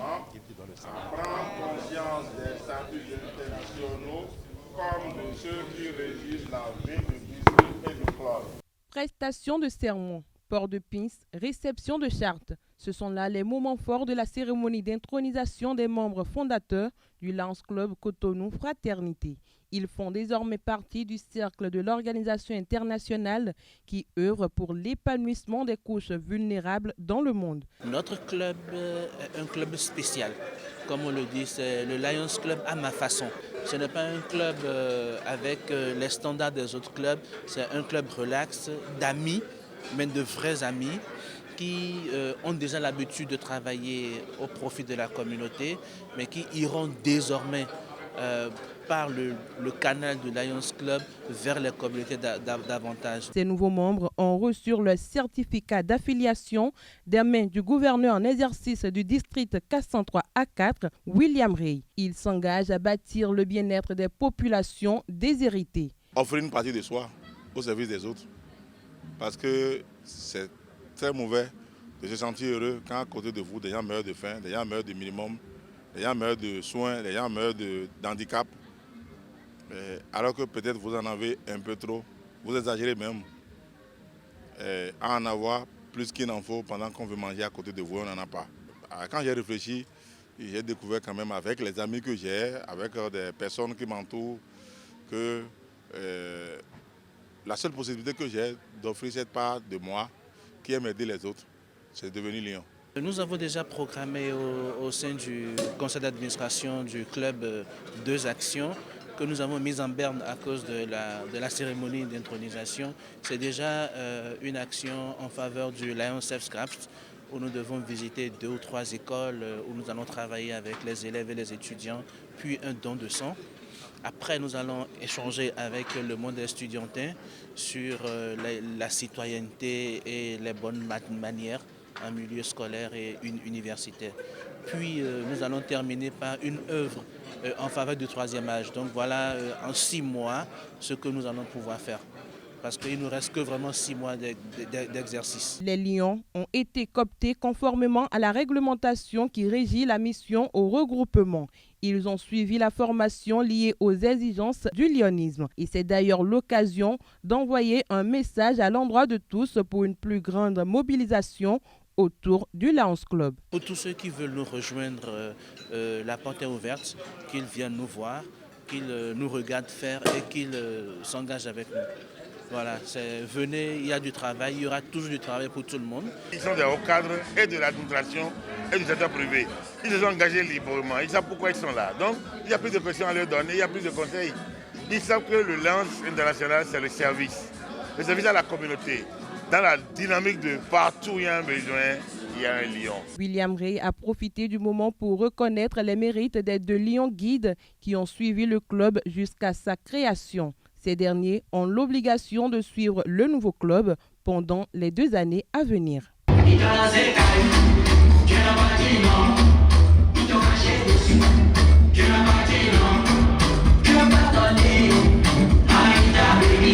prendre conscience des statuts internationaux comme de ceux qui régissent la vie du district et du club. Prestation de sermon, port de pince, réception de charte. Ce sont là les moments forts de la cérémonie d'intronisation des membres fondateurs du Lions Club Cotonou Fraternité. Ils font désormais partie du cercle de l'organisation internationale qui œuvre pour l'épanouissement des couches vulnérables dans le monde. Notre club est un club spécial. Comme on le dit, c'est le Lions Club à ma façon. Ce n'est pas un club avec les standards des autres clubs. C'est un club relax, d'amis, mais de vrais amis qui ont déjà l'habitude de travailler au profit de la communauté, mais qui iront désormais par le canal du Lions Club vers les communautés davantage. Ces nouveaux membres ont reçu le certificat d'affiliation des mains du gouverneur en exercice du district 403A4, William Ray. Ils s'engagent à bâtir le bien-être des populations déshéritées. Offrir une partie de soi au service des autres, parce que c'est très mauvais de se sentir heureux quand à côté de vous, des gens meurent de faim, des gens meurent de minimum, des gens meurent de soins, des gens meurent d'handicap. Alors que peut-être vous en avez un peu trop, vous exagérez même à en avoir plus qu'il n'en faut pendant qu'on veut manger à côté de vous, on n'en a pas. Quand j'ai réfléchi, j'ai découvert quand même avec les amis que j'ai, avec des personnes qui m'entourent, que la seule possibilité que j'ai d'offrir cette part de moi qui aime aider les autres, c'est devenu Lion. Nous avons déjà programmé au sein du conseil d'administration du club 2 actions que nous avons mises en berne à cause de la cérémonie d'intronisation. C'est déjà une action en faveur du Lions Self-Scraps où nous devons visiter 2 ou 3 écoles où nous allons travailler avec les élèves et les étudiants, puis un don de sang. Après, nous allons échanger avec le monde estudiantin sur la citoyenneté et les bonnes manières en milieu scolaire et universitaire. Puis, nous allons terminer par une œuvre en faveur du 3e âge. Donc voilà, en 6 mois, ce que nous allons pouvoir faire. Parce qu'il ne nous reste que vraiment 6 mois d'exercice. Les lions ont été cooptés conformément à la réglementation qui régit la mission au regroupement. Ils ont suivi la formation liée aux exigences du lionisme. Et c'est d'ailleurs l'occasion d'envoyer un message à l'endroit de tous pour une plus grande mobilisation autour du Lions Club. Pour tous ceux qui veulent nous rejoindre, la porte est ouverte, qu'ils viennent nous voir, qu'ils nous regardent faire et qu'ils s'engagent avec nous. Voilà, venez, il y a du travail, il y aura toujours du travail pour tout le monde. Ils sont des hauts cadres et de l'administration et du secteur privé. Ils se sont engagés librement, ils savent pourquoi ils sont là. Donc, il y a plus de questions à leur donner, il y a plus de conseils. Ils savent que le Lions international, c'est le service à la communauté. Dans la dynamique de partout où il y a un besoin, il y a un lion. William Ray a profité du moment pour reconnaître les mérites des 2 lions guides qui ont suivi le club jusqu'à sa création. Ces derniers ont l'obligation de suivre le nouveau club pendant les 2 années à venir. Je